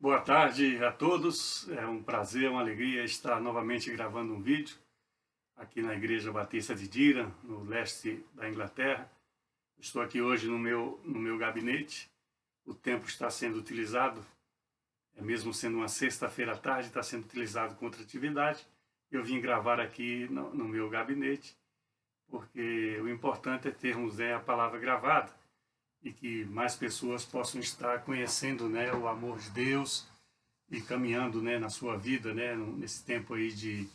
Boa tarde a todos, é um prazer, uma alegria estar novamente gravando um vídeo aqui na Igreja Batista de Dira, no leste da Inglaterra. Estou aqui hoje no meu gabinete, o tempo está sendo utilizado, mesmo sendo uma sexta-feira à tarde, está sendo utilizado com outra atividade. Eu vim gravar aqui no meu gabinete, porque o importante é termos a palavra gravada, e que mais pessoas possam estar conhecendo o amor de Deus e caminhando na sua vida, nesse tempo aí de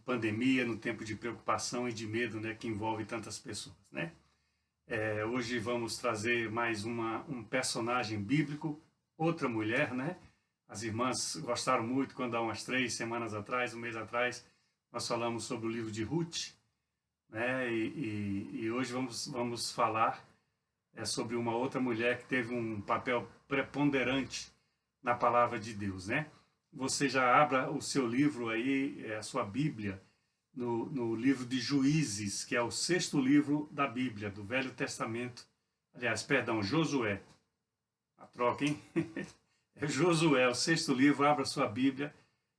pandemia, no tempo de preocupação e de medo que envolve tantas pessoas. Hoje vamos trazer mais um personagem bíblico, outra mulher. As irmãs gostaram muito quando há umas 3 semanas atrás, um mês atrás, nós falamos sobre o livro de Ruth, e hoje vamos falar sobre uma outra mulher que teve um papel preponderante na palavra de Deus. Você já abra o seu livro aí, a sua Bíblia, no livro de Juízes, que é o 6º livro da Bíblia, do Velho Testamento. Aliás, perdão, Josué. A troca, hein? É Josué, o 6º livro. Abra sua Bíblia.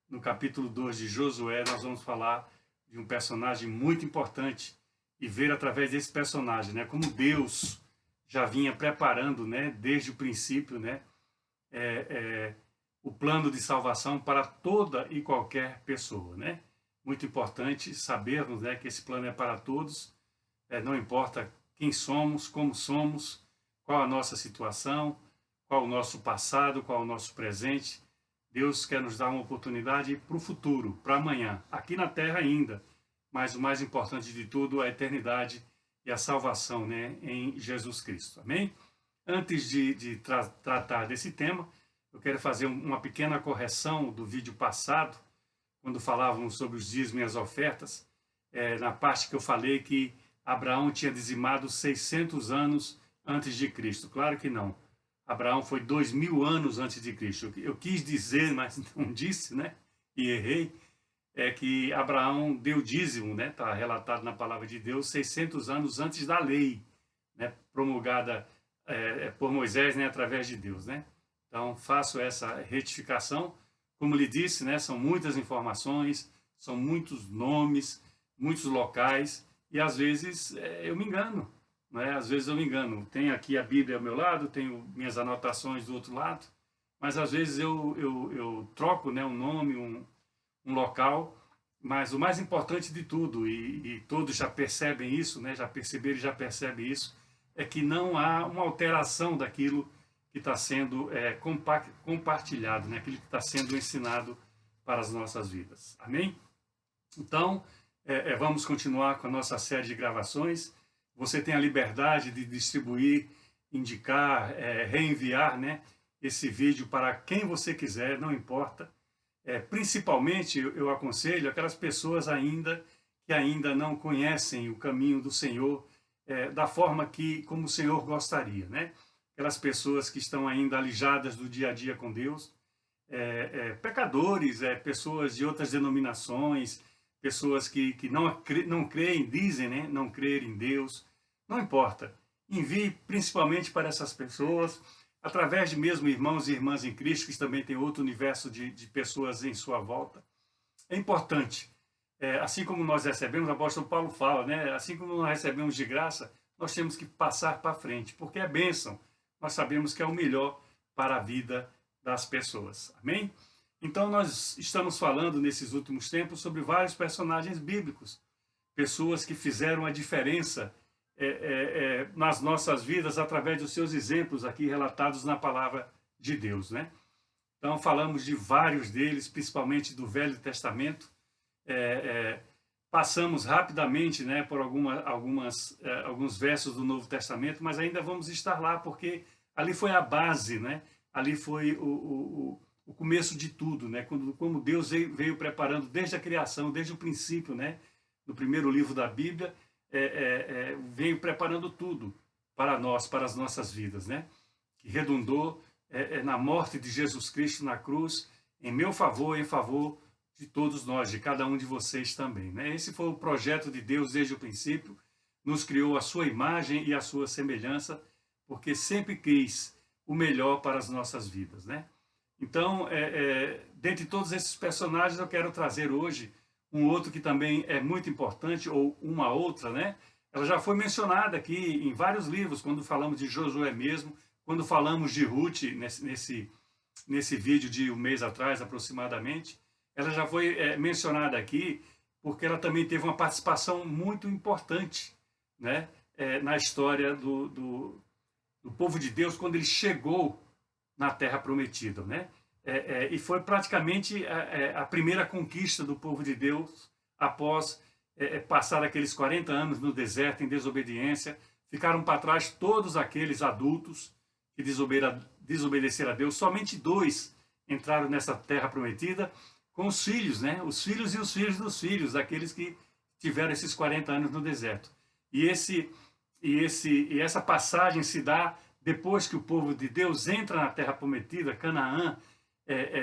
No capítulo 2 de Josué, nós vamos falar de um personagem muito importante e ver através desse personagem, como Deus já vinha preparando, desde o princípio, o plano de salvação para toda e qualquer pessoa. Muito importante sabermos que esse plano é para todos, não importa quem somos, como somos, qual a nossa situação, qual o nosso passado, qual o nosso presente. Deus quer nos dar uma oportunidade para o futuro, para amanhã, aqui na terra ainda, mas o mais importante de tudo é a eternidade e a salvação em Jesus Cristo. Amém? Antes de tratar desse tema, eu quero fazer uma pequena correção do vídeo passado, quando falávamos sobre os dízimos e as ofertas, na parte que eu falei que Abraão tinha dizimado 600 anos antes de Cristo. Claro que não. Abraão foi 2000 anos antes de Cristo. Eu quis dizer, mas não disse, e errei, é que Abraão deu dízimo, está relatado na palavra de Deus, 600 anos antes da lei, promulgada por Moisés, através de Deus. Então, faço essa retificação. Como lhe disse, são muitas informações, são muitos nomes, muitos locais, e às vezes eu me engano. Às vezes eu me engano. Tenho aqui a Bíblia ao meu lado, tenho minhas anotações do outro lado, mas às vezes eu troco um nome, um local, mas o mais importante de tudo, e todos já percebem isso, já perceberam e já percebem isso, é que não há uma alteração daquilo que está sendo compartilhado, aquilo que está sendo ensinado para as nossas vidas. Amém? Então, vamos continuar com a nossa série de gravações. Você tem a liberdade de distribuir, indicar, reenviar esse vídeo para quem você quiser, não importa. Principalmente eu aconselho aquelas pessoas que ainda não conhecem o caminho do Senhor da forma como o Senhor gostaria. Aquelas pessoas que estão ainda alijadas do dia a dia com Deus, pecadores, pessoas de outras denominações, pessoas que não creem, dizem não crer em Deus. Não importa. Envie principalmente para essas pessoas, através de mesmo irmãos e irmãs em Cristo, que também tem outro universo de pessoas em sua volta. É importante. Assim como nós recebemos, o apóstolo Paulo fala, assim como nós recebemos de graça, nós temos que passar para frente, porque é bênção. Nós sabemos que é o melhor para a vida das pessoas. Amém? Então nós estamos falando nesses últimos tempos sobre vários personagens bíblicos, pessoas que fizeram a diferença nas nossas vidas através dos seus exemplos aqui relatados na palavra de Deus. Então falamos de vários deles, principalmente do Velho Testamento. Passamos rapidamente por alguns versos do Novo Testamento, mas ainda vamos estar lá, porque ali foi a base, ali foi o começo de tudo, como Deus veio preparando desde a criação, desde o princípio, no primeiro livro da Bíblia, veio preparando tudo para nós, para as nossas vidas, que redundou na morte de Jesus Cristo na cruz, em meu favor, em favor de todos nós, de cada um de vocês também. Esse foi o projeto de Deus desde o princípio, nos criou a sua imagem e a sua semelhança, porque sempre quis o melhor para as nossas vidas. Então, dentre todos esses personagens, eu quero trazer hoje um outro que também é muito importante, ou uma outra, né? Ela já foi mencionada aqui em vários livros, quando falamos de Josué mesmo, quando falamos de Ruth, nesse vídeo de um mês atrás, aproximadamente. Ela já foi mencionada aqui, porque ela também teve uma participação muito importante, né? Na história do povo de Deus, quando ele chegou na Terra Prometida, né? E foi praticamente a primeira conquista do povo de Deus após passar aqueles 40 anos no deserto em desobediência. Ficaram para trás todos aqueles adultos que desobedeceram a Deus. Somente 2 entraram nessa Terra Prometida com os filhos, né? Os filhos e os filhos dos filhos, daqueles que tiveram esses 40 anos no deserto. E essa passagem se dá depois que o povo de Deus entra na Terra Prometida, Canaã,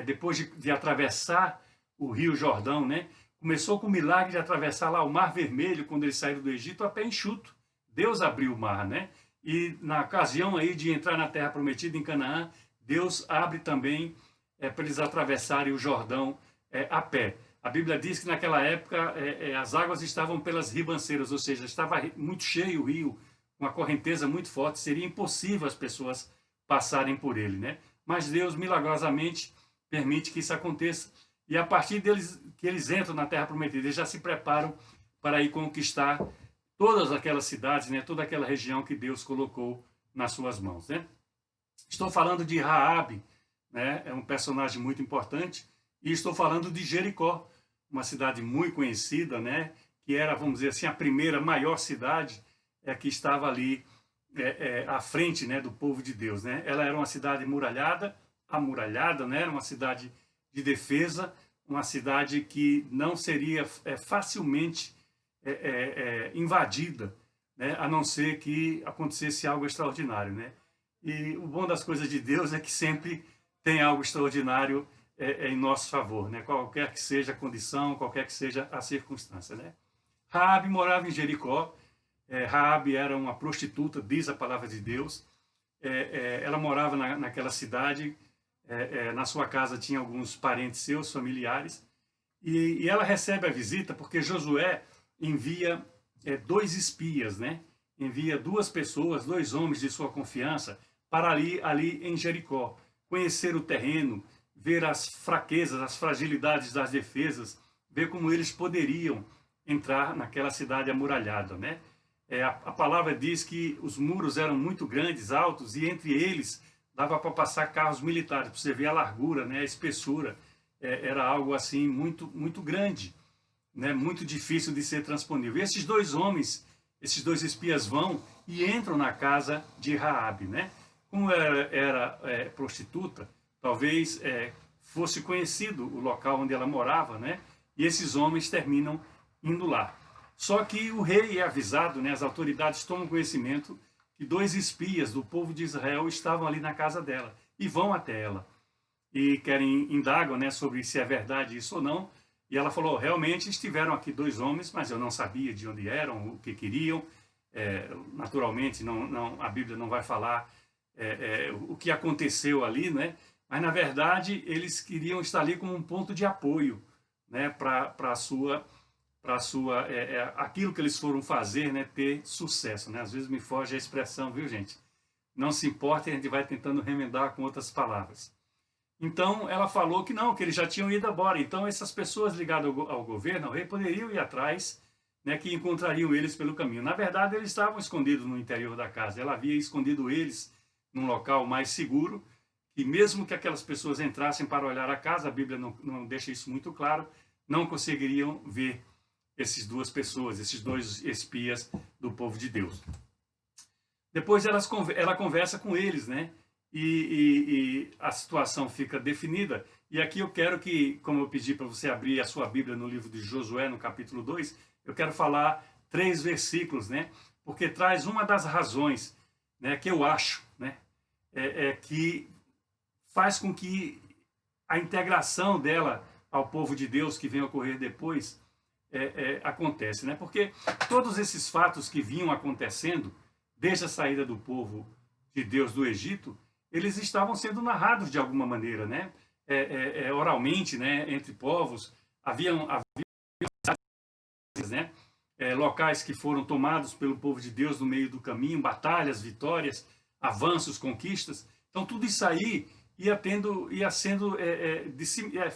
depois de atravessar o Rio Jordão, né? Começou com o milagre de atravessar lá o Mar Vermelho, quando eles saíram do Egito, a pé enxuto. Deus abriu o mar, né? E na ocasião aí de entrar na Terra Prometida, em Canaã, Deus abre também para eles atravessarem o Jordão a pé. A Bíblia diz que naquela época as águas estavam pelas ribanceiras, ou seja, estava muito cheio o rio, uma correnteza muito forte, seria impossível as pessoas passarem por ele, né? Mas Deus milagrosamente permite que isso aconteça. E a partir deles que eles entram na Terra Prometida, eles já se preparam para ir conquistar todas aquelas cidades, né? Toda aquela região que Deus colocou nas suas mãos, né? Estou falando de Raabe, né? É um personagem muito importante. E estou falando de Jericó, uma cidade muito conhecida, né? Que era, vamos dizer assim, a primeira maior cidade que estava ali à frente, né, do povo de Deus, né? Ela era uma cidade amuralhada, né? Era uma cidade de defesa, uma cidade que não seria facilmente invadida, né? A não ser que acontecesse algo extraordinário, né? E o bom das coisas de Deus é que sempre tem algo extraordinário em nosso favor, né? Qualquer que seja a condição, qualquer que seja a circunstância, né? Raabe morava em Jericó. Raabe era uma prostituta, diz a palavra de Deus. Ela morava naquela cidade. Na sua casa tinha alguns parentes seus, familiares. E ela recebe a visita porque Josué envia 2 espias, né? Envia 2 pessoas, 2 homens de sua confiança para ali em Jericó, conhecer o terreno, ver as fraquezas, as fragilidades das defesas, ver como eles poderiam entrar naquela cidade amuralhada, né? A palavra diz que os muros eram muito grandes, altos, e entre eles dava para passar carros militares, para você ver a largura, né, a espessura. Era algo assim muito, muito grande, né, muito difícil de ser transponível. E esses 2 homens, esses 2 espias vão e entram na casa de Raabe, né? Como era prostituta, talvez fosse conhecido o local onde ela morava, né? E esses homens terminam indo lá. Só que o rei é avisado, né? As autoridades tomam conhecimento que 2 espias do povo de Israel estavam ali na casa dela e vão até ela e indagam, né, sobre se é verdade isso ou não. E ela falou: realmente estiveram aqui 2 homens, mas eu não sabia de onde eram, o que queriam. Naturalmente, a Bíblia não vai falar o que aconteceu ali, né? Mas na verdade eles queriam estar ali como um ponto de apoio, né, para aquilo que eles foram fazer, né, ter sucesso, né? Às vezes me foge a expressão, viu, gente? Não se importa, a gente vai tentando remendar com outras palavras. Então ela falou que não, que eles já tinham ido embora. Então essas pessoas ligadas ao governo, ao rei, poderiam ir atrás, né, que encontrariam eles pelo caminho. Na verdade, eles estavam escondidos no interior da casa. Ela havia escondido eles num local mais seguro, e mesmo que aquelas pessoas entrassem para olhar a casa, a Bíblia não deixa isso muito claro, não conseguiriam ver essas 2 pessoas, esses 2 espias do povo de Deus. Depois ela conversa com eles, né? E a situação fica definida. E aqui eu quero que, como eu pedi para você abrir a sua Bíblia no livro de Josué, no capítulo 2, eu quero falar 3 versículos, né? Porque traz uma das razões, né, que eu acho, né, que faz com que a integração dela ao povo de Deus que vem ocorrer depois acontece, né? Porque todos esses fatos que vinham acontecendo desde a saída do povo de Deus do Egito, eles estavam sendo narrados de alguma maneira, né? Oralmente, né? Entre povos, havia, né? Locais que foram tomados pelo povo de Deus no meio do caminho, batalhas, vitórias, avanços, conquistas. Então tudo isso aí ia sendo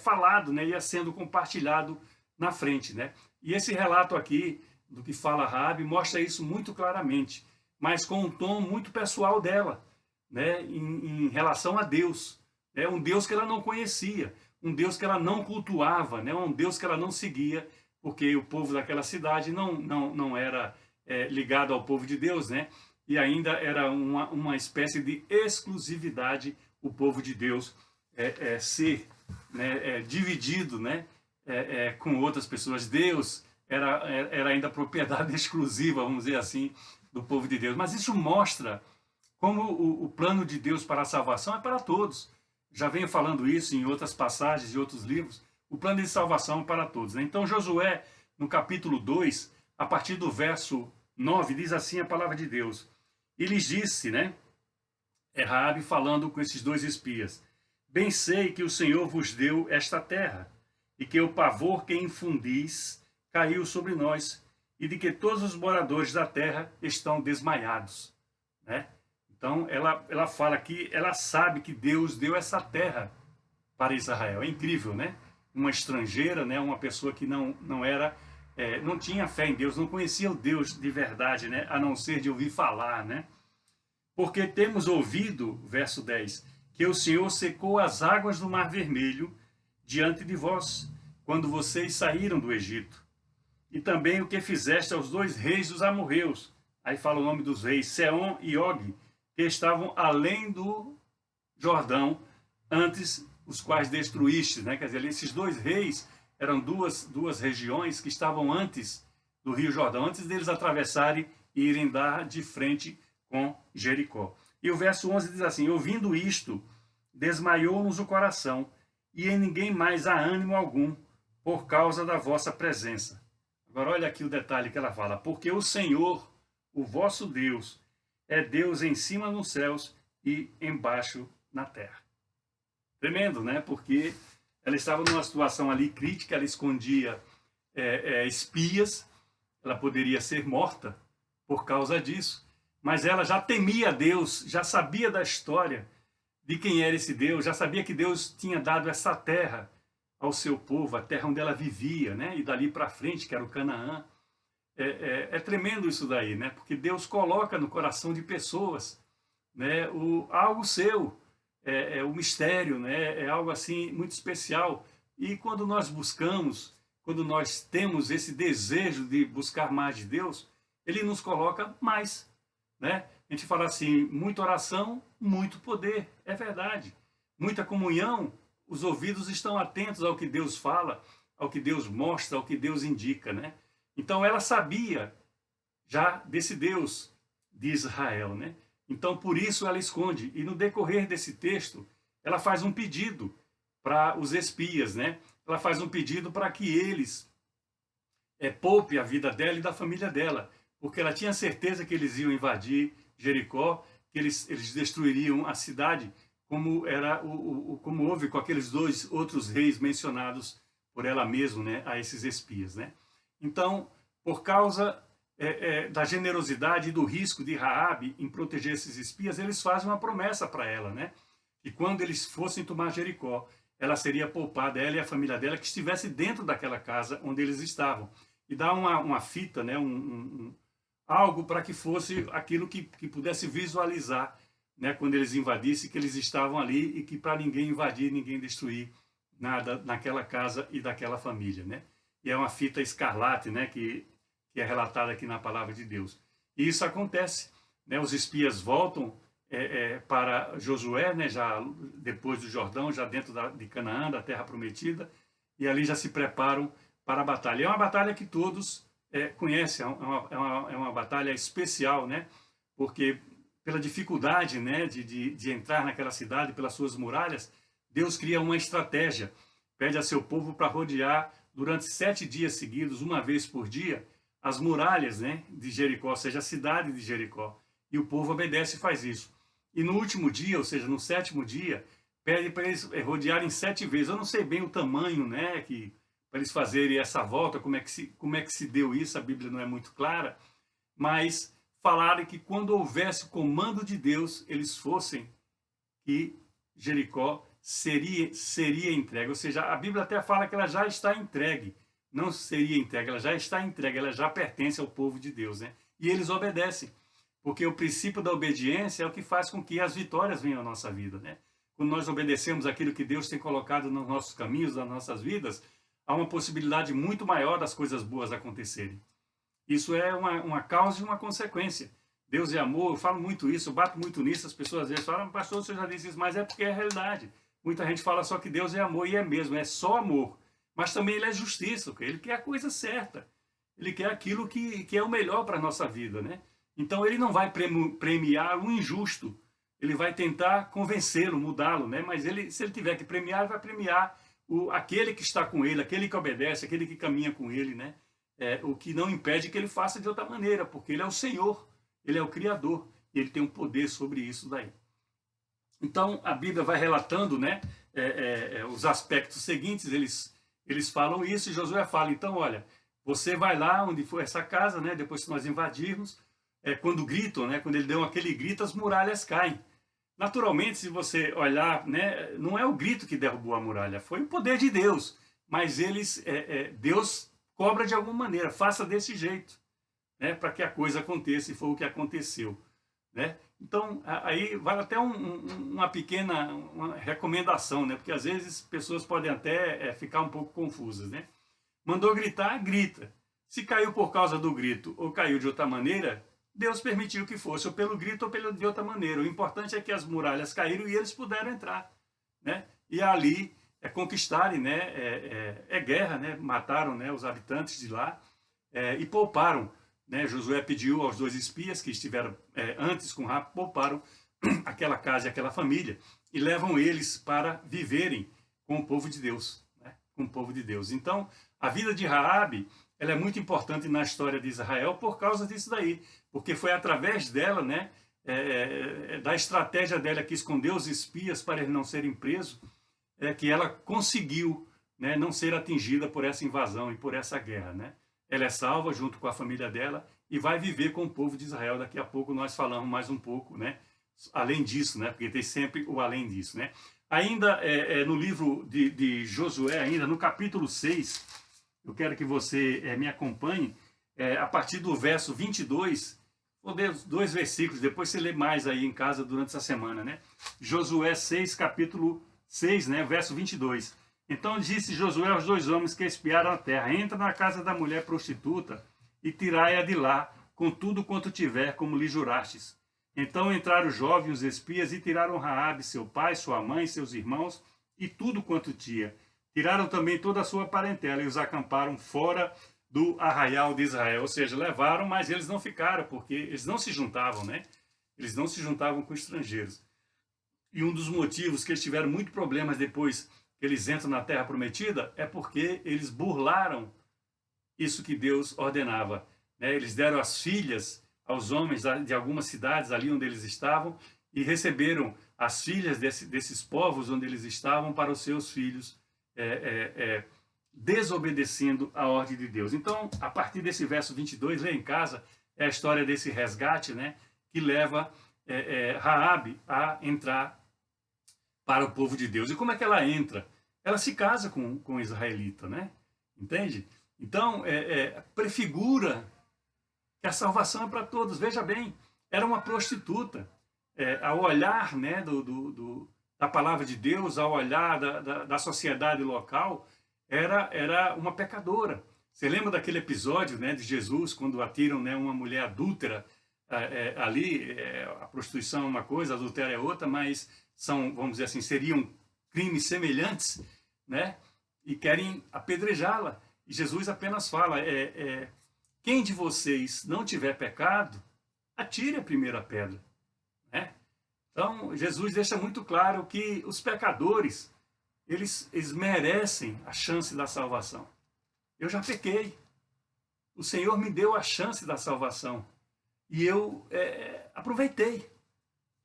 falado, né? Ia sendo compartilhado na frente, né? E esse relato aqui do que fala Raabe mostra isso muito claramente, mas com um tom muito pessoal dela, né? Em relação a Deus, né? Um Deus que ela não conhecia, um Deus que ela não cultuava, né? Um Deus que ela não seguia, porque o povo daquela cidade não era ligado ao povo de Deus, né? E ainda era uma espécie de exclusividade o povo de Deus ser, né, dividido, né, com outras pessoas. Deus era ainda propriedade exclusiva, vamos dizer assim, do povo de Deus. Mas isso mostra como o plano de Deus para a salvação é para todos. Já venho falando isso em outras passagens e outros livros. O plano de salvação é para todos, né? Então Josué, no capítulo 2, a partir do verso 9, diz assim a palavra de Deus. E lhes disse, né? Raabe falando com esses dois espias: bem sei que o Senhor vos deu esta terra, e que o pavor que infundis caiu sobre nós, e de que todos os moradores da terra estão desmaiados, né? Então ela fala que ela sabe que Deus deu essa terra para Israel. É incrível, né? Uma estrangeira, né? Uma pessoa que não era, não tinha fé em Deus, não conhecia o Deus de verdade, né? A não ser de ouvir falar, né? Porque temos ouvido, verso 10, que o Senhor secou as águas do Mar Vermelho diante de vós, quando vocês saíram do Egito. E também o que fizeste aos dois reis dos amorreus. Aí fala o nome dos reis, Seom e Og, que estavam além do Jordão, antes os quais destruíste, né? Quer dizer, esses dois reis eram duas regiões que estavam antes do Rio Jordão, antes deles atravessarem e irem dar de frente com Jericó. E o verso 11 diz assim: ouvindo isto, desmaiou-nos o coração, e em ninguém mais há ânimo algum, por causa da vossa presença. Agora olha aqui o detalhe que ela fala: porque o Senhor, o vosso Deus, é Deus em cima nos céus e embaixo na terra. Tremendo, né? Porque ela estava numa situação ali crítica, ela escondia espias, ela poderia ser morta por causa disso, mas ela já temia Deus, já sabia da história de quem era esse Deus, já sabia que Deus tinha dado essa terra ao seu povo, a terra onde ela vivia, né? E dali para frente, que era o Canaã. É tremendo isso daí, né? Porque Deus coloca no coração de pessoas, né, algo seu, o mistério, né? É algo assim muito especial. E quando nós buscamos, quando nós temos esse desejo de buscar mais de Deus, Ele nos coloca mais, né? A gente fala assim, muita oração, muito poder, é verdade. Muita comunhão, os ouvidos estão atentos ao que Deus fala, ao que Deus mostra, ao que Deus indica, né? Então ela sabia já desse Deus de Israel, né? Então por isso ela esconde. E no decorrer desse texto, ela faz um pedido para os espias, né? Ela faz um pedido para que eles poupe a vida dela e da família dela, porque ela tinha certeza que eles iam invadir Jericó, que eles destruiriam a cidade, como era como houve com aqueles dois outros reis mencionados por ela mesma, né, a esses espias, né? Então, por causa da generosidade e do risco de Raabe em proteger esses espias, eles fazem uma promessa para ela, né? Que quando eles fossem tomar Jericó, ela seria poupada, ela e a família dela, que estivesse dentro daquela casa onde eles estavam. E dá uma fita, né? Algo para que fosse aquilo que pudesse visualizar, né? Quando eles invadissem, que eles estavam ali e que para ninguém invadir, ninguém destruir nada naquela casa e daquela família, né? E é uma fita escarlate, né? Que é relatada aqui na palavra de Deus. E isso acontece, né? Os espias voltam para Josué, né? Já depois do Jordão, já dentro de Canaã, da terra prometida, e ali já se preparam para a batalha. É uma batalha que todos conhecem, é uma batalha especial, né? Porque pela dificuldade, né, de entrar naquela cidade, pelas suas muralhas, Deus cria uma estratégia, pede a seu povo para rodear durante 7 dias seguidos, uma vez por dia, as muralhas, né, de Jericó, ou seja, a cidade de Jericó. E o povo obedece e faz isso. E no último dia, ou seja, no sétimo dia, pede para eles rodearem 7 vezes. Eu não sei bem o tamanho, né, para eles fazerem essa volta, como é que se deu isso, a Bíblia não é muito clara, mas falaram que quando houvesse o comando de Deus, eles fossem, e Jericó seria entregue. Ou seja, a Bíblia até fala que ela já está entregue. Não seria entregue, ela já está entregue, ela já pertence ao povo de Deus, né? E eles obedecem, porque o princípio da obediência é o que faz com que as vitórias venham à nossa vida, né? Quando nós obedecemos aquilo que Deus tem colocado nos nossos caminhos, nas nossas vidas, há uma possibilidade muito maior das coisas boas acontecerem. Isso é uma causa e uma consequência. Deus é amor, eu falo muito isso, eu bato muito nisso, as pessoas às vezes falam, pastor, você já disse isso, mas é porque é a realidade. Muita gente fala só que Deus é amor, e é mesmo, é só amor. Mas também ele é justiça, ele quer a coisa certa. Ele quer aquilo que é o melhor para a nossa vida, né? Então ele não vai premiar o injusto, ele vai tentar convencê-lo, mudá-lo, né? Mas se ele tiver que premiar, ele vai premiar aquele que está com ele, aquele que obedece, aquele que caminha com ele, né? O que não impede que ele faça de outra maneira, porque ele é o Senhor, ele é o Criador, e ele tem um poder sobre isso daí. Então a Bíblia vai relatando, né, os aspectos seguintes, eles falam isso, e Josué fala, então olha, você vai lá onde foi essa casa, né, depois que nós invadirmos, quando gritam, né, quando ele deu aquele grito, as muralhas caem. Naturalmente, se você olhar, né, não é o grito que derrubou a muralha, foi o poder de Deus, mas Deus cobra de alguma maneira, faça desse jeito, né, para que a coisa aconteça, e foi o que aconteceu, né? Então, aí vale até uma pequena recomendação, né? Porque às vezes pessoas podem até ficar um pouco confusas, né? Mandou gritar, grita. Se caiu por causa do grito ou caiu de outra maneira, Deus permitiu que fosse, ou pelo grito ou de outra maneira. O importante é que as muralhas caíram e eles puderam entrar, né? E ali conquistarem, né? Guerra, né? Mataram, né, os habitantes de lá e pouparam, né? Josué pediu aos 2 espias que estiveram antes com Raabe, pouparam aquela casa e aquela família e levam eles para viverem com o povo de Deus, né? Com o povo de Deus. Então, a vida de Raabe, ela é muito importante na história de Israel por causa disso daí, porque foi através dela, né, da estratégia dela que escondeu os espias para eles não serem presos, que ela conseguiu, né, não ser atingida por essa invasão e por essa guerra, né? Ela é salva junto com a família dela e vai viver com o povo de Israel. Daqui a pouco nós falamos mais um pouco, né? Além disso, né? Porque tem sempre o além disso, né? Ainda no livro de Josué, ainda no capítulo 6, eu quero que você me acompanhe, a partir do verso 22, vou ler 2 versículos, depois você lê mais aí em casa durante essa semana, né? Josué 6, capítulo 6, né? Verso 22. Então disse Josué aos 2 homens que espiaram a terra, entra na casa da mulher prostituta e tirai-a de lá, com tudo quanto tiver, como lhe jurastes. Então entraram os jovens, os espias, e tiraram Raabe, seu pai, sua mãe, seus irmãos, e tudo quanto tinha. Tiraram também toda a sua parentela e os acamparam fora do arraial de Israel. Ou seja, levaram, mas eles não ficaram, porque eles não se juntavam, né? Eles não se juntavam com estrangeiros. E um dos motivos que eles tiveram muito problemas depois que eles entram na Terra Prometida é porque eles burlaram isso que Deus ordenava, né? Eles deram as filhas aos homens de algumas cidades ali onde eles estavam e receberam as filhas desses povos onde eles estavam para os seus filhos, desobedecendo a ordem de Deus. Então, a partir desse verso 22, lê em casa, é a história desse resgate, né, que leva Raabe a entrar para o povo de Deus. E como é que ela entra? Ela se casa com o israelita, né? Entende? Então, prefigura que a salvação é para todos. Veja bem, era uma prostituta. Ao olhar, né, da palavra de Deus, ao olhar da sociedade local, era uma pecadora. Você lembra daquele episódio, né, de Jesus, quando atiram, né, uma mulher adúltera ali? A prostituição é uma coisa, a adultério é outra, mas são, vamos dizer assim, seriam crimes semelhantes, né? E querem apedrejá-la. E Jesus apenas fala, quem de vocês não tiver pecado, atire a primeira pedra, né? Então, Jesus deixa muito claro que os pecadores, eles merecem a chance da salvação. Eu já pequei. O Senhor me deu a chance da salvação. E eu aproveitei.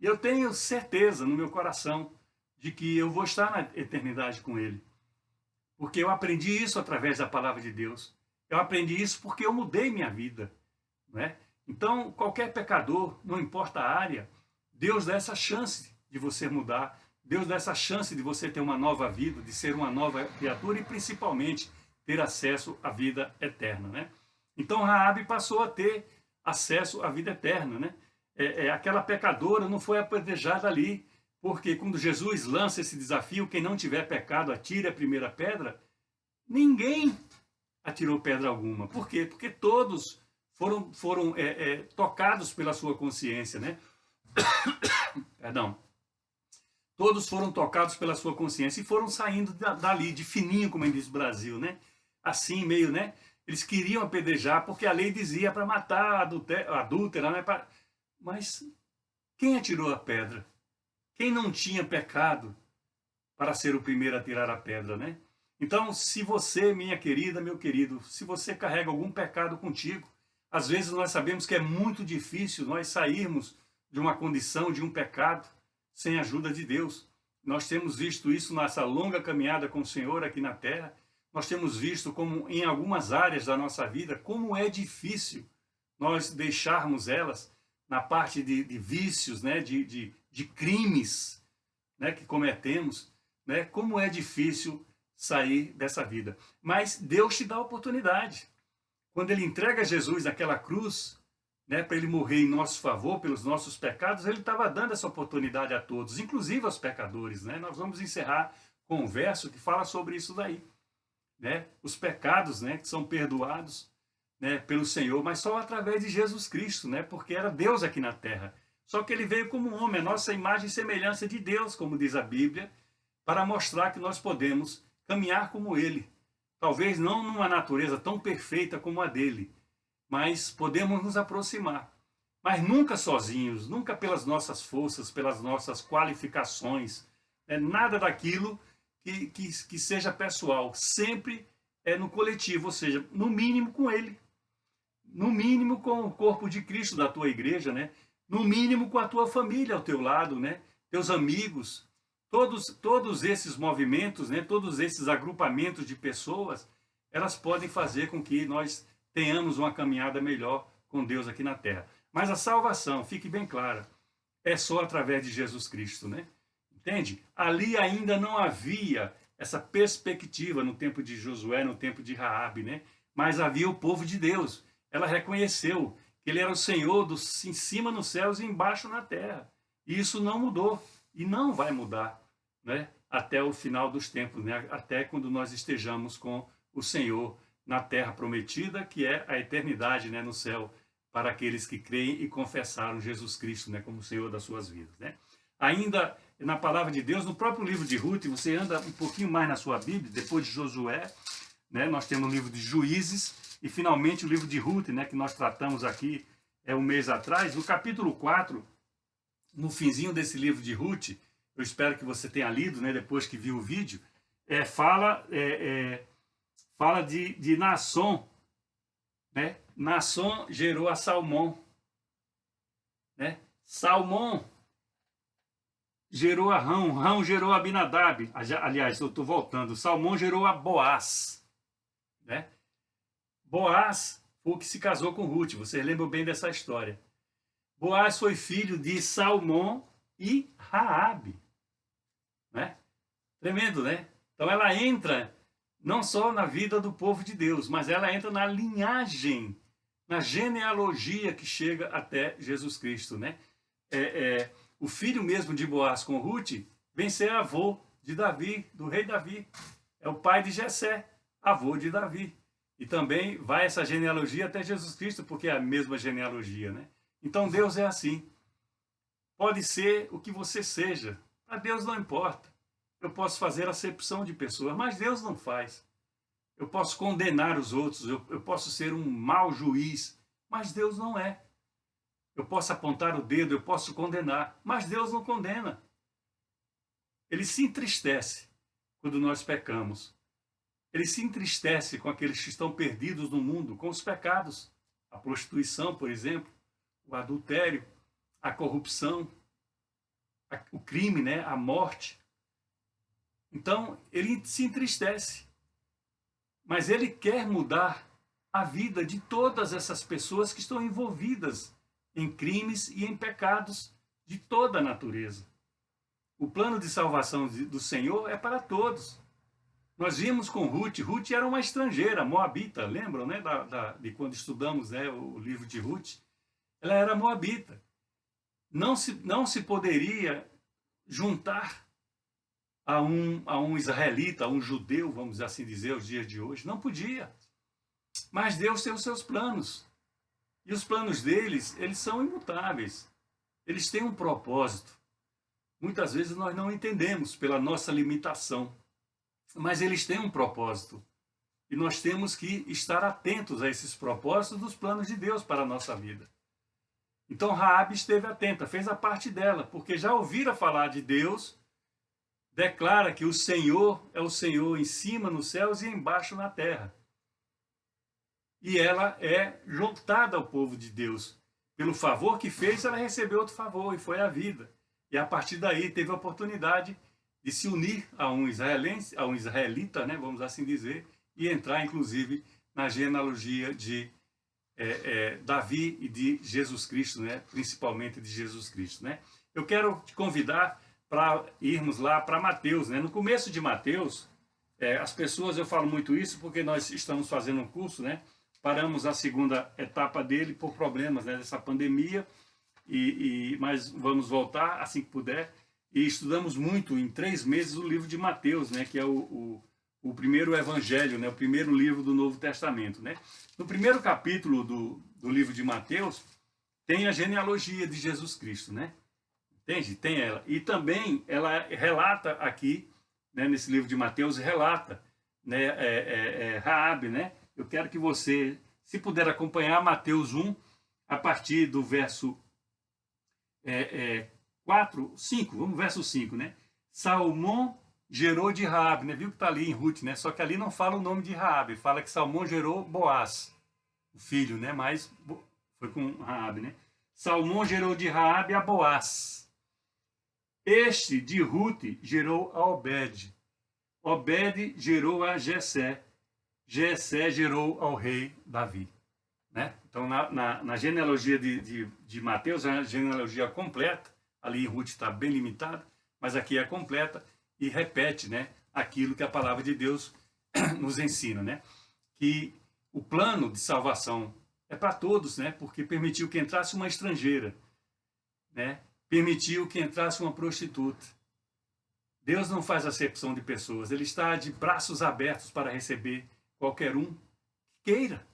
E eu tenho certeza no meu coração de que eu vou estar na eternidade com Ele. Porque eu aprendi isso através da palavra de Deus. Eu aprendi isso porque eu mudei minha vida. Não é? Então, qualquer pecador, não importa a área, Deus dá essa chance de você mudar. Deus dá essa chance de você ter uma nova vida, de ser uma nova criatura e principalmente ter acesso à vida eterna, né? Então Raabe passou a ter acesso à vida eterna, né? Aquela pecadora não foi apedrejada ali, porque quando Jesus lança esse desafio, quem não tiver pecado atire a primeira pedra, ninguém atirou pedra alguma. Por quê? Porque todos foram tocados pela sua consciência, né? Perdão. Todos foram tocados pela sua consciência e foram saindo dali, de fininho, como diz o Brasil, né? Assim, meio, né? Eles queriam apedrejar, porque a lei dizia para matar a adúltera, né? Mas quem atirou a pedra? Quem não tinha pecado para ser o primeiro a tirar a pedra, né? Então, se você, minha querida, meu querido, se você carrega algum pecado contigo, às vezes nós sabemos que é muito difícil nós sairmos de uma condição, de um pecado, sem a ajuda de Deus. Nós temos visto isso nessa longa caminhada com o Senhor aqui na Terra. Nós temos visto como em algumas áreas da nossa vida, como é difícil nós deixarmos elas na parte de vícios, né, de crimes, né, que cometemos, né, como é difícil sair dessa vida. Mas Deus te dá a oportunidade. Quando Ele entrega Jesus naquela cruz, né, para Ele morrer em nosso favor, pelos nossos pecados, Ele estava dando essa oportunidade a todos, inclusive aos pecadores, né? Nós vamos encerrar com um verso que fala sobre isso daí, né? Os pecados, né, que são perdoados, né, pelo Senhor, mas só através de Jesus Cristo, né? Porque era Deus aqui na terra. Só que Ele veio como um homem, a nossa imagem e semelhança de Deus, como diz a Bíblia, para mostrar que nós podemos caminhar como Ele. Talvez não numa natureza tão perfeita como a dele, mas podemos nos aproximar. Mas nunca sozinhos, nunca pelas nossas forças, pelas nossas qualificações. Nada daquilo que seja pessoal. Sempre é no coletivo, ou seja, no mínimo com Ele. No mínimo com o corpo de Cristo da tua igreja, né? No mínimo com a tua família ao teu lado, né? Teus amigos. Todos esses movimentos, né? Todos esses agrupamentos de pessoas, elas podem fazer com que nós tenhamos uma caminhada melhor com Deus aqui na terra. Mas a salvação, fique bem clara, é só através de Jesus Cristo, né? Entende? Ali ainda não havia essa perspectiva no tempo de Josué, no tempo de Raabe, né? Mas havia o povo de Deus. Ela reconheceu que Ele era o Senhor em cima nos céus e embaixo na terra. E isso não mudou e não vai mudar, né? Até o final dos tempos, né? Até quando nós estejamos com o Senhor na terra prometida, que é a eternidade, né, no céu, para aqueles que creem e confessaram Jesus Cristo, né, como Senhor das suas vidas, né? Ainda na palavra de Deus, no próprio livro de Ruth, você anda um pouquinho mais na sua Bíblia, depois de Josué, né, nós temos o livro de Juízes e finalmente o livro de Ruth, né, que nós tratamos aqui um mês atrás. No capítulo 4, no finzinho desse livro de Ruth, eu espero que você tenha lido, né, depois que viu o vídeo, fala de Naasson, né? Naasson gerou a Salmão, né? Salmão gerou a Rão, Rão gerou a Abinadab. Aliás, eu estou voltando. Salmão gerou a Boaz, né? Boaz foi o que se casou com Ruth. Vocês lembram bem dessa história? Boaz foi filho de Salmão e Raabe, né? Tremendo, né? Então ela entra não só na vida do povo de Deus, mas ela entra na linhagem, na genealogia que chega até Jesus Cristo, né? O filho mesmo de Boaz com Ruth vem ser avô de Davi, do rei Davi. É o pai de Jessé, avô de Davi. E também vai essa genealogia até Jesus Cristo, porque é a mesma genealogia, né? Então Deus é assim. Pode ser o que você seja. A Deus não importa. Eu posso fazer acepção de pessoas, mas Deus não faz. Eu posso condenar os outros, eu posso ser um mau juiz, mas Deus não é. Eu posso apontar o dedo, eu posso condenar, mas Deus não condena. Ele se entristece quando nós pecamos. Ele se entristece com aqueles que estão perdidos no mundo, com os pecados. A prostituição, por exemplo, o adultério, a corrupção, o crime, né? A morte. Então, ele se entristece. Mas ele quer mudar a vida de todas essas pessoas que estão envolvidas em crimes e em pecados de toda a natureza. O plano de salvação do Senhor é para todos. Nós vimos com Ruth. Ruth era uma estrangeira, moabita. Lembram, né, de quando estudamos, né, o livro de Ruth? Ela era moabita. Não se poderia juntar a um israelita, a um judeu, vamos assim dizer, aos dias de hoje. Não podia. Mas Deus tem os seus planos. E os planos deles, eles são imutáveis. Eles têm um propósito. Muitas vezes nós não entendemos pela nossa limitação. Mas eles têm um propósito. E nós temos que estar atentos a esses propósitos dos planos de Deus para a nossa vida. Então Raabe esteve atenta, fez a parte dela, porque já ouvira falar de Deus, declara que o Senhor é o Senhor em cima nos céus e embaixo na terra. E ela é juntada ao povo de Deus. Pelo favor que fez, ela recebeu outro favor, e foi a vida. E a partir daí teve a oportunidade de se unir a um israelense, a um israelita, né, vamos assim dizer, e entrar, inclusive, na genealogia de Davi e de Jesus Cristo, né, principalmente de Jesus Cristo. Né. Eu quero te convidar para irmos lá para Mateus. Né. No começo de Mateus, as pessoas, eu falo muito isso porque nós estamos fazendo um curso, né, paramos a segunda etapa dele por problemas, né, dessa pandemia, mas vamos voltar assim que puder. E estudamos muito, em 3 meses, o livro de Mateus, né, que é o primeiro evangelho, né, o primeiro livro do Novo Testamento. Né. No primeiro capítulo do livro de Mateus, tem a genealogia de Jesus Cristo. Né. Entende? Tem ela. E também ela relata aqui, né, nesse livro de Mateus, relata, né, Raabe. Né. Eu quero que você, se puder acompanhar Mateus 1, a partir do verso 5, vamos verso 5, né? Salmão gerou de Raabe, né? Viu que está ali em Ruth, né? Só que ali não fala o nome de Raabe, fala que Salmão gerou Boaz, o filho, né? Mas foi com Raabe, né? Salmão gerou de Raabe a Boaz. Este de Ruth gerou a Obed. Obed gerou a Jessé. Jessé gerou ao rei Davi. Né? Então, na genealogia de Mateus, é a genealogia completa. Ali em Ruth está bem limitada, mas aqui é completa e repete, né, aquilo que a palavra de Deus nos ensina. Né? Que o plano de salvação é para todos, né? Porque permitiu que entrasse uma estrangeira, né? Permitiu que entrasse uma prostituta. Deus não faz acepção de pessoas, Ele está de braços abertos para receber qualquer um que queira.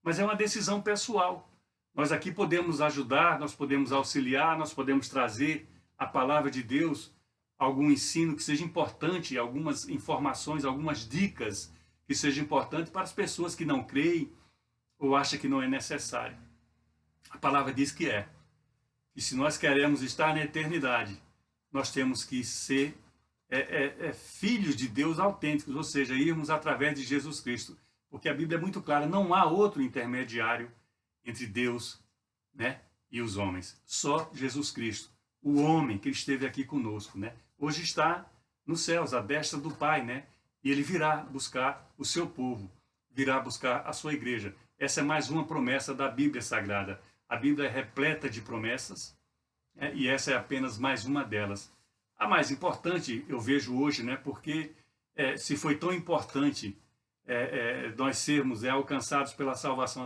Mas é uma decisão pessoal. Nós aqui podemos ajudar, nós podemos auxiliar, nós podemos trazer a palavra de Deus, algum ensino que seja importante, algumas informações, algumas dicas que sejam importantes para as pessoas que não creem ou acham que não é necessário. A palavra diz que é. E se nós queremos estar na eternidade, nós temos que ser filhos de Deus autênticos, ou seja, irmos através de Jesus Cristo. Porque a Bíblia é muito clara, não há outro intermediário entre Deus, né, e os homens. Só Jesus Cristo, o homem que esteve aqui conosco. Né? Hoje está nos céus, à destra do Pai, né? E Ele virá buscar o seu povo, virá buscar a sua igreja. Essa é mais uma promessa da Bíblia Sagrada. A Bíblia é repleta de promessas, né, e essa é apenas mais uma delas. A mais importante, eu vejo hoje, né, porque se foi tão importante nós sermos alcançados pela salvação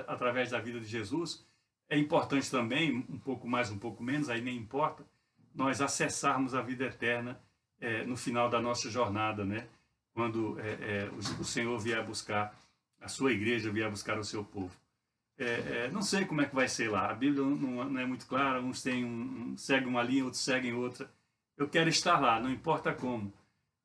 através da vida de Jesus, é importante também, um pouco mais, um pouco menos, aí nem importa, nós acessarmos a vida eterna no final da nossa jornada, né? Quando o Senhor vier buscar a sua igreja, vier buscar o seu povo. Não sei como é que vai ser lá, a Bíblia não é muito clara, uns seguem uma linha, outros seguem outra. Eu quero estar lá, não importa como.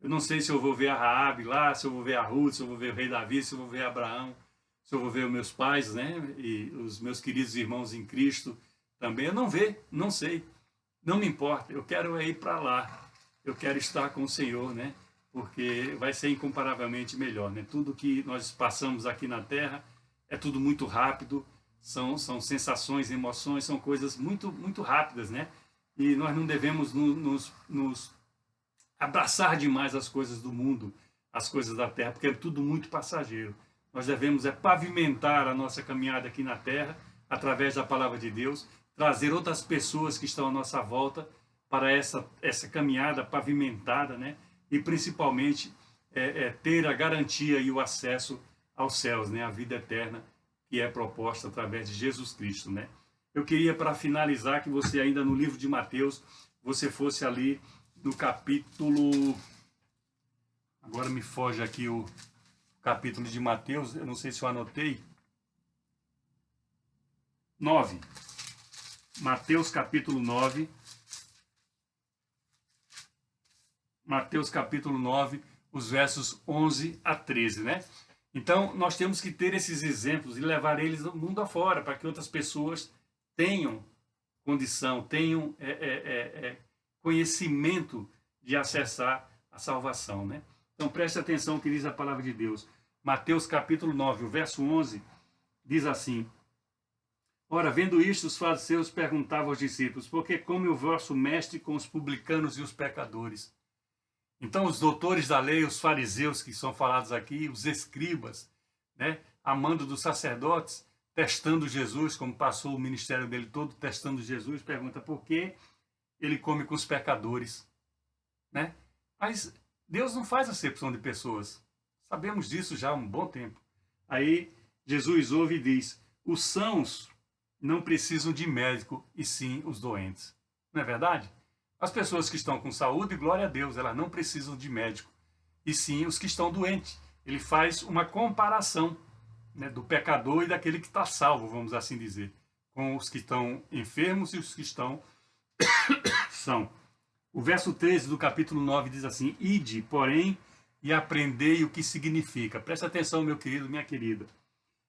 Eu não sei se eu vou ver a Raabe lá, se eu vou ver a Ruth, se eu vou ver o rei Davi, se eu vou ver Abraão, se eu vou ver os meus pais, né? E os meus queridos irmãos em Cristo também. Eu não sei, não me importa. Eu quero ir para lá. Eu quero estar com o Senhor, né? Porque vai ser incomparavelmente melhor, né? Tudo que nós passamos aqui na Terra é tudo muito rápido, são sensações, emoções, são coisas muito, muito rápidas, né? e nós não devemos nos abraçar demais as coisas do mundo, as coisas da terra, porque é tudo muito passageiro. Nós devemos pavimentar a nossa caminhada aqui na terra, através da palavra de Deus, trazer outras pessoas que estão à nossa volta para essa caminhada pavimentada, né? E principalmente ter a garantia e o acesso aos céus, né? A vida eterna que é proposta através de Jesus Cristo, né? Eu queria, para finalizar, que você ainda no livro de Mateus, você fosse ali no capítulo... Agora me foge aqui o capítulo de Mateus, eu não sei se eu anotei. 9. Mateus capítulo 9. Mateus capítulo 9, os versos 11 a 13, né? Então, nós temos que ter esses exemplos e levar eles no mundo afora, para que outras pessoas tenham condição, tenham conhecimento de acessar a salvação, né? Então, preste atenção no que diz a palavra de Deus. Mateus capítulo 9, o verso 11, diz assim: Ora, vendo isto, os fariseus perguntavam aos discípulos: por que come o vosso mestre com os publicanos e os pecadores? Então, os doutores da lei, os fariseus que são falados aqui, os escribas, né, a mando dos sacerdotes, testando Jesus, como passou o ministério dele todo, testando Jesus, pergunta por que ele come com os pecadores, né? Mas Deus não faz acepção de pessoas. Sabemos disso já há um bom tempo. Aí Jesus ouve e diz: os sãos não precisam de médico, e sim os doentes. Não é verdade? As pessoas que estão com saúde, glória a Deus, elas não precisam de médico, e sim os que estão doentes. Ele faz uma comparação, né, do pecador e daquele que está salvo, vamos assim dizer, com os que estão enfermos e os que estão são. O verso 13 do capítulo 9 diz assim: ide, porém, e aprendei o que significa. Presta atenção, meu querido, minha querida.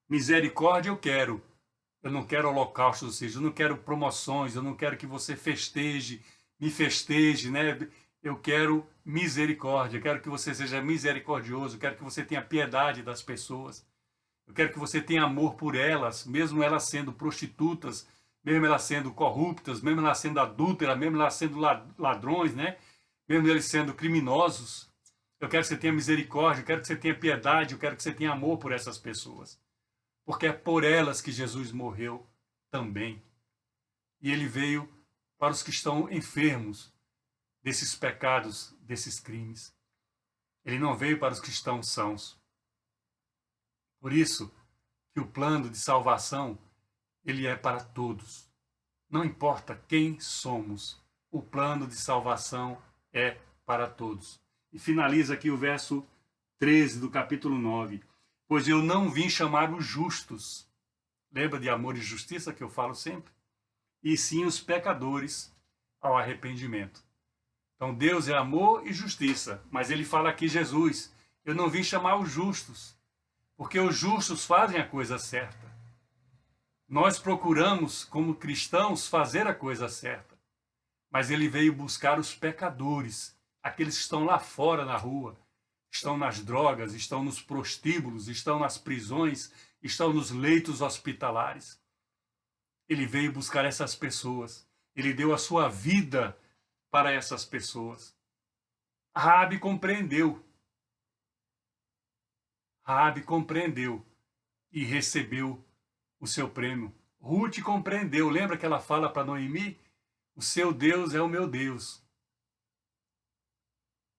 Misericórdia eu quero. Eu não quero holocausto, ou seja, eu não quero promoções, eu não quero que você festeje, me festeje, né? Eu quero misericórdia, eu quero que você seja misericordioso, eu quero que você tenha piedade das pessoas. Eu quero que você tenha amor por elas, mesmo elas sendo prostitutas, mesmo elas sendo corruptas, mesmo elas sendo adúlteras, mesmo elas sendo ladrões, né? Mesmo eles sendo criminosos. Eu quero que você tenha misericórdia, eu quero que você tenha piedade, eu quero que você tenha amor por essas pessoas. Porque é por elas que Jesus morreu também. E ele veio para os que estão enfermos desses pecados, desses crimes. Ele não veio para os que estão sãos. Por isso que o plano de salvação, ele é para todos. Não importa quem somos, o plano de salvação é para todos. E finaliza aqui o verso 13 do capítulo 9. Pois eu não vim chamar os justos. Lembra de amor e justiça que eu falo sempre? E sim os pecadores ao arrependimento. Então Deus é amor e justiça. Mas ele fala aqui, Jesus, eu não vim chamar os justos. Porque os justos fazem a coisa certa. Nós procuramos, como cristãos, fazer a coisa certa. Mas ele veio buscar os pecadores, aqueles que estão lá fora na rua, estão nas drogas, estão nos prostíbulos, estão nas prisões, estão nos leitos hospitalares. Ele veio buscar essas pessoas. Ele deu a sua vida para essas pessoas. Raabe compreendeu. Raabe compreendeu e recebeu o seu prêmio. Ruth compreendeu. Lembra que ela fala para Noemi? O seu Deus é o meu Deus.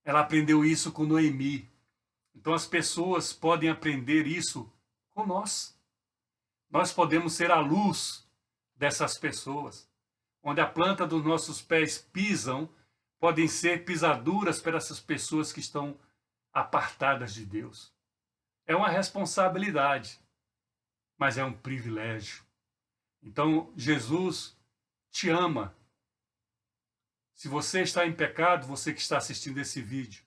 Ela aprendeu isso com Noemi. Então as pessoas podem aprender isso com nós. Nós podemos ser a luz dessas pessoas. Onde a planta dos nossos pés pisam, podem ser pisaduras para essas pessoas que estão apartadas de Deus. É uma responsabilidade, mas é um privilégio. Então Jesus te ama. Se você está em pecado, você que está assistindo esse vídeo,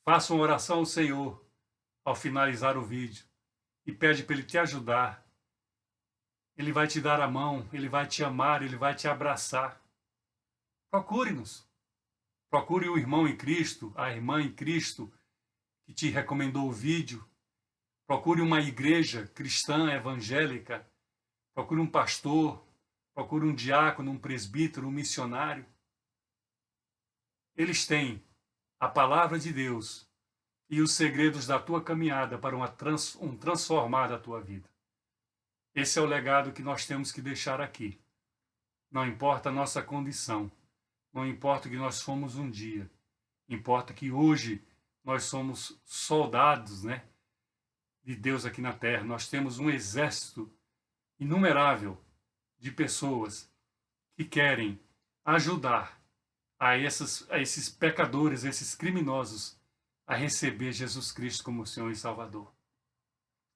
faça uma oração ao Senhor ao finalizar o vídeo e pede para Ele te ajudar. Ele vai te dar a mão, Ele vai te amar, Ele vai te abraçar. Procure-nos. Procure o irmão em Cristo, a irmã em Cristo que te recomendou o vídeo. Procure uma igreja cristã evangélica. Procure um pastor, procura um diácono, um presbítero, um missionário. Eles têm a palavra de Deus e os segredos da tua caminhada para um transformar da tua vida. Esse é o legado que nós temos que deixar aqui. Não importa a nossa condição, não importa o que nós fomos um dia, importa que hoje nós somos soldados, né, de Deus aqui na terra. Nós temos um exército inumerável de pessoas que querem ajudar a esses pecadores, esses criminosos, a receber Jesus Cristo como Senhor e Salvador.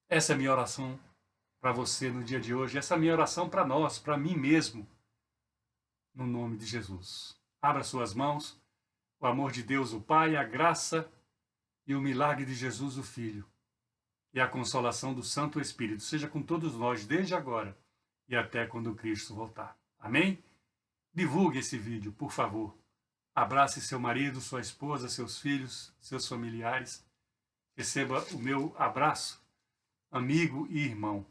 Essa é a minha oração para você no dia de hoje, essa é a minha oração para nós, para mim mesmo, no nome de Jesus. Abra suas mãos, o amor de Deus, o Pai, a graça e o milagre de Jesus, o Filho, e a consolação do Santo Espírito, seja com todos nós, desde agora e até quando Cristo voltar. Amém? Divulgue esse vídeo, por favor. Abrace seu marido, sua esposa, seus filhos, seus familiares. Receba o meu abraço, amigo e irmão,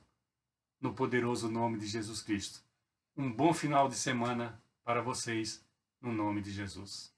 no poderoso nome de Jesus Cristo. Um bom final de semana para vocês, no nome de Jesus.